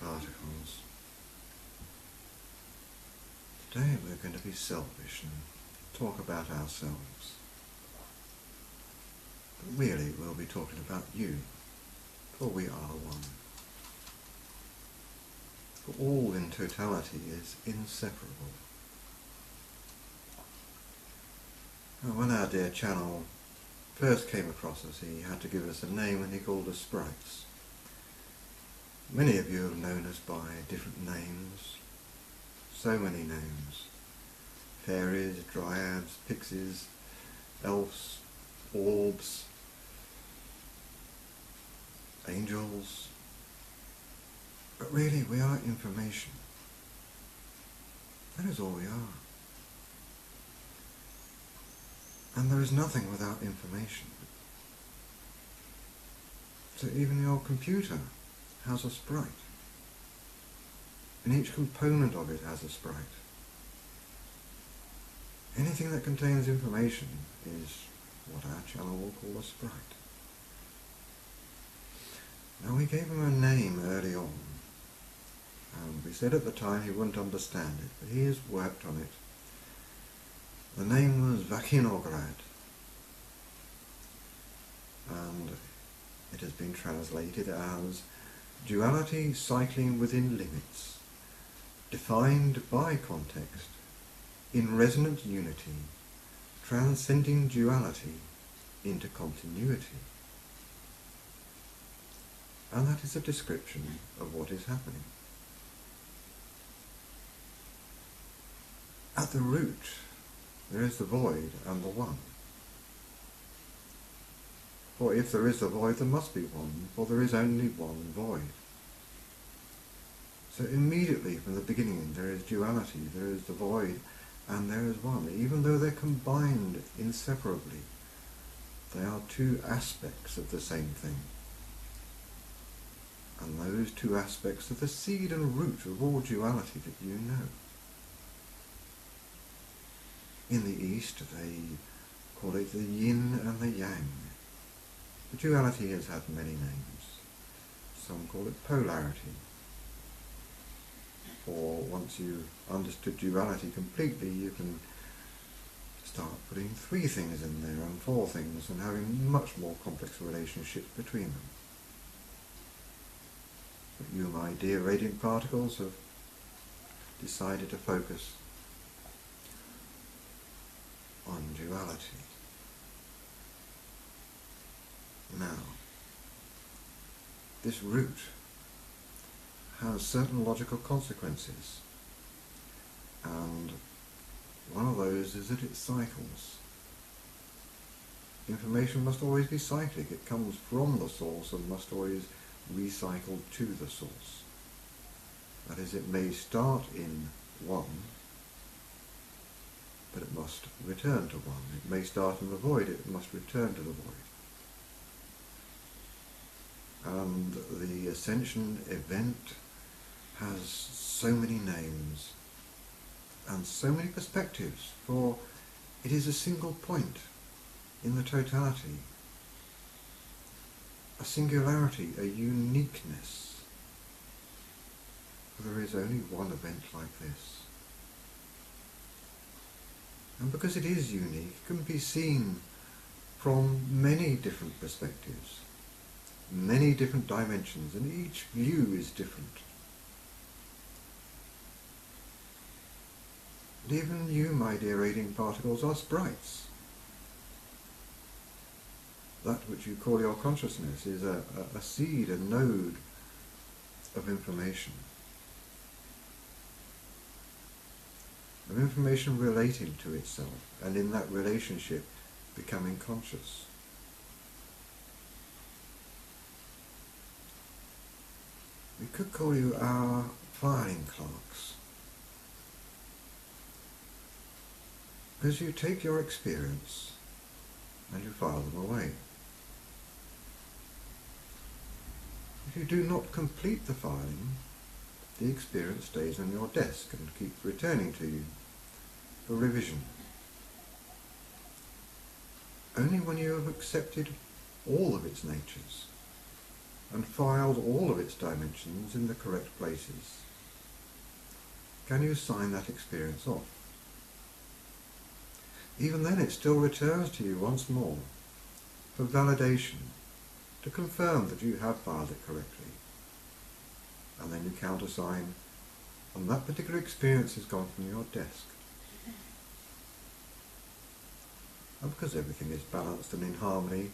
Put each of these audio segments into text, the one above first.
particles. Today we're going to be selfish and talk about ourselves. But really we'll be talking about you, for we are one. For all in totality is inseparable. Now, when our dear channel first came across us, he had to give us a name and he called us Sprites. Many of you have known us by different names, so many names. Fairies, dryads, pixies, elves, orbs, angels. But really we are information. That is all we are. And there is nothing without information. So even your computer has a sprite. And each component of it has a sprite. Anything that contains information is what our channel will call a sprite. Now, we gave him a name early on, and we said at the time he wouldn't understand it, but he has worked on it. The name was Decahedron5D, and it has been translated as duality cycling within limits, defined by context, in resonant unity, transcending duality into continuity. And that is a description of what is happening. At the root, there is the void and the one. For if there is the void, there must be one, for there is only one void. So immediately from the beginning there is duality, there is the void, and there is one. Even though they're combined inseparably, they are two aspects of the same thing. And those two aspects are the seed and root of all duality that you know. In the East they call it the yin and the yang. The duality has had many names. Some call it polarity. Or once you've understood duality completely, you can start putting 3 things in there and 4 things and having much more complex relationships between them. But you, my dear radiant particles, have decided to focus on duality. Now, this root has certain logical consequences, and one of those is that it cycles. Information must always be cyclic. It comes from the source and must always recycle to the source. That is, it may start in one, but it must return to one. It may start in the void, it must return to the void. And the ascension event has so many names and so many perspectives, for it is a single point in the totality, a singularity, a uniqueness. There is only one event like this. And because it is unique, it can be seen from many different perspectives, many different dimensions, and each view is different. And even you, my dear radiant particles, are sprites. That which you call your consciousness is a seed, a node of information. Of information relating to itself, and in that relationship becoming conscious. We could call you our filing clerks, because you take your experience and you file them away. If you do not complete the filing, the experience stays on your desk and keeps returning to you for revision. Only when you have accepted all of its natures and filed all of its dimensions in the correct places, can you sign that experience off? Even then it still returns to you once more for validation, to confirm that you have filed it correctly. And then you countersign, and that particular experience has gone from your desk. And because everything is balanced and in harmony,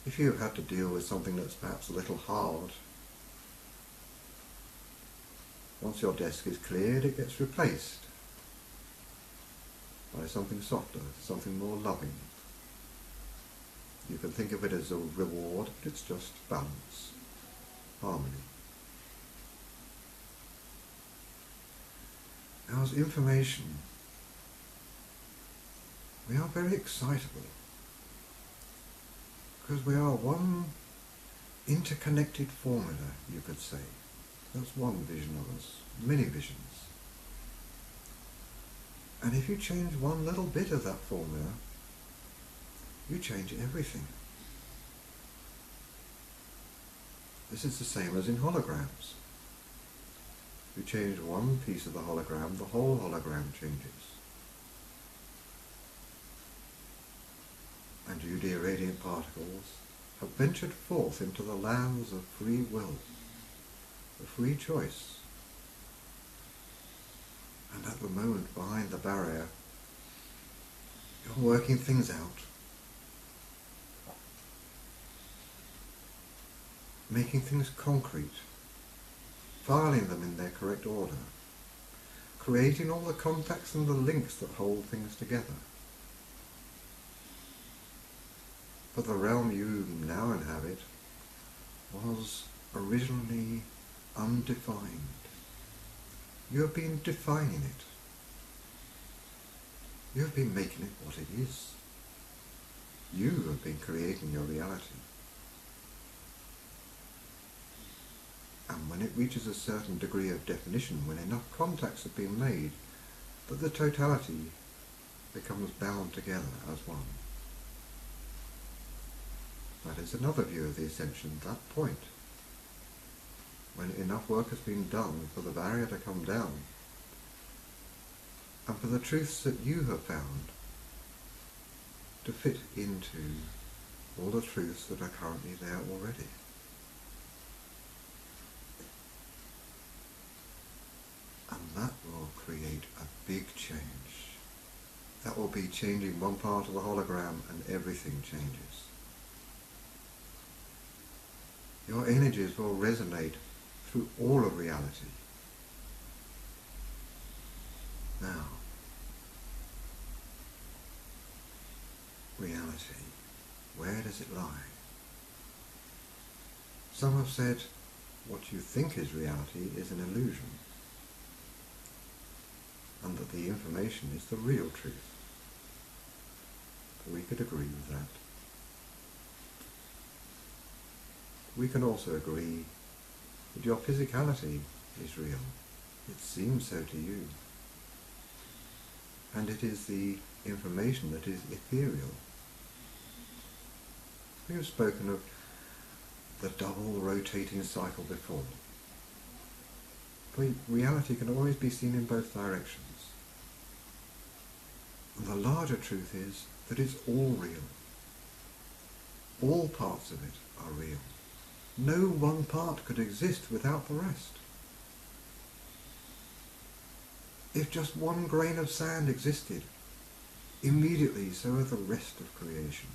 if you have had to deal with something that's perhaps a little hard, once your desk is cleared, it gets replaced by something softer, something more loving. You can think of it as a reward, but it's just balance, harmony. Now, as information, we are very excitable because we are one interconnected formula, you could say. That's one vision of us, many visions. And if you change one little bit of that formula, you change everything. This is the same as in holograms. You change one piece of the hologram, the whole hologram changes. And you, dear radiant particles, have ventured forth into the lands of free will, of free choice. And at the moment, behind the barrier, you're working things out, making things concrete, filing them in their correct order, creating all the contacts and the links that hold things together. But the realm you now inhabit was originally undefined. You have been defining it. You have been making it what it is. You have been creating your reality. And when it reaches a certain degree of definition, when enough contacts have been made, that the totality becomes bound together as one. That is another view of the ascension, that point. When enough work has been done for the barrier to come down, and for the truths that you have found to fit into all the truths that are currently there already. And that will create a big change. That will be changing one part of the hologram and everything changes. Your energies will resonate through all of reality. Now, reality, where does it lie? Some have said what you think is reality is an illusion, and that the information is the real truth. We could agree with that. We can also agree that your physicality is real. It seems so to you. And it is the information that is ethereal. We have spoken of the double rotating cycle before. For reality can always be seen in both directions. And the larger truth is that it's all real. All parts of it are real. No one part could exist without the rest. If just one grain of sand existed, immediately so are the rest of creation.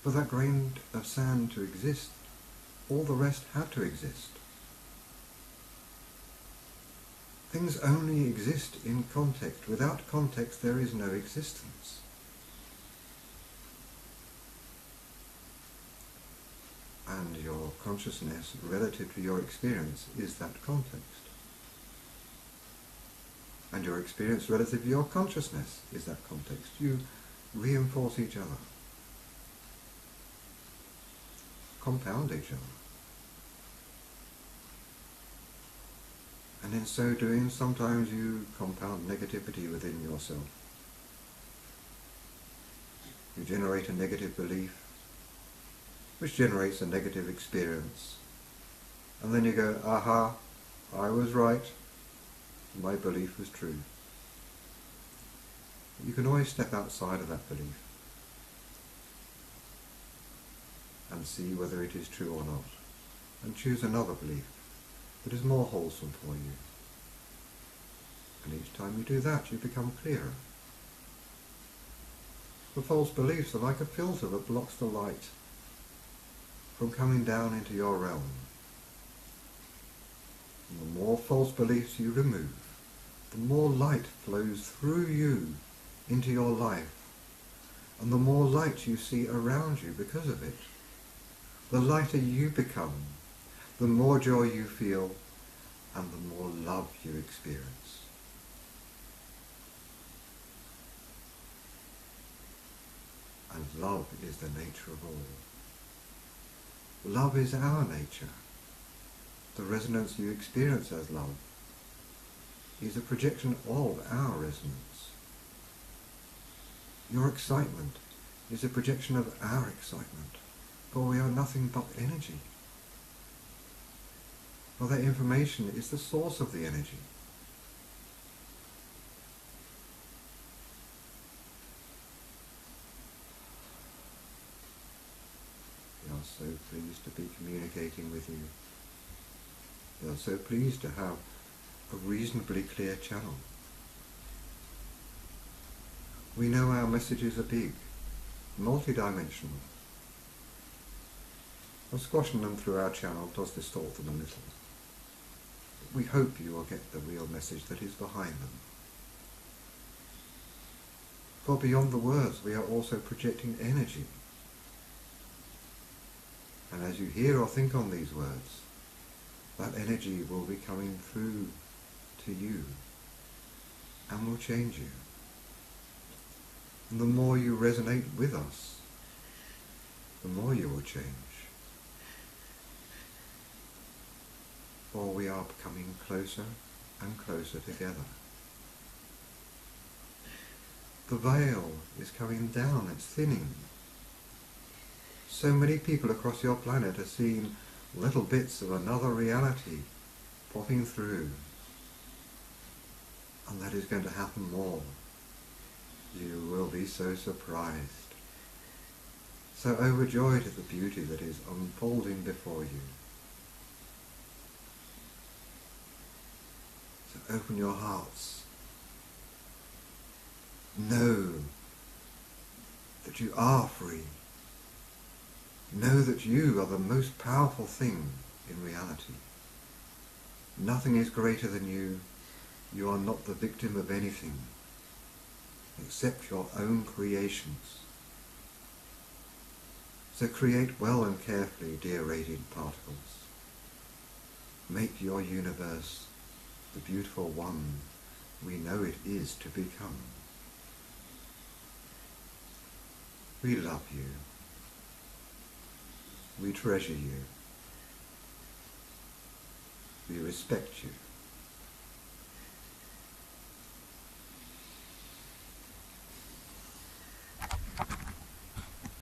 For that grain of sand to exist, all the rest had to exist. Things only exist in context. Without context, there is no existence. And your consciousness relative to your experience is that context. And your experience relative to your consciousness is that context. You reinforce each other, compound each other. And in so doing, sometimes you compound negativity within yourself. You generate a negative belief, which generates a negative experience. And then you go, aha, I was right, my belief was true. You can always step outside of that belief and see whether it is true or not, and choose another belief that is more wholesome for you. And each time you do that, you become clearer. The false beliefs are like a filter that blocks the light from coming down into your realm. And the more false beliefs you remove, the more light flows through you into your life, and the more light you see around you because of it. The lighter you become, the more joy you feel, and the more love you experience. And love is the nature of all. Love is our nature. The resonance you experience as love is a projection of our resonance. Your excitement is a projection of our excitement, for we are nothing but energy. For that information is the source of the energy. We are so pleased to be communicating with you. We are so pleased to have a reasonably clear channel. We know our messages are big, multidimensional. And squashing them through our channel does distort them a little. But we hope you will get the real message that is behind them. For beyond the words, we are also projecting energy. And as you hear or think on these words, that energy will be coming through to you and will change you. And the more you resonate with us, the more you will change. For we are becoming closer and closer together. The veil is coming down, it's thinning. So many people across your planet are seeing little bits of another reality popping through. And that is going to happen more. You will be so surprised, so overjoyed at the beauty that is unfolding before you. So open your hearts. Know that you are free. Know that you are the most powerful thing in reality. Nothing is greater than you. You are not the victim of anything except your own creations. So create well and carefully, dear radiant particles. Make your universe the beautiful one we know it is to become. We love you. We treasure you. We respect you.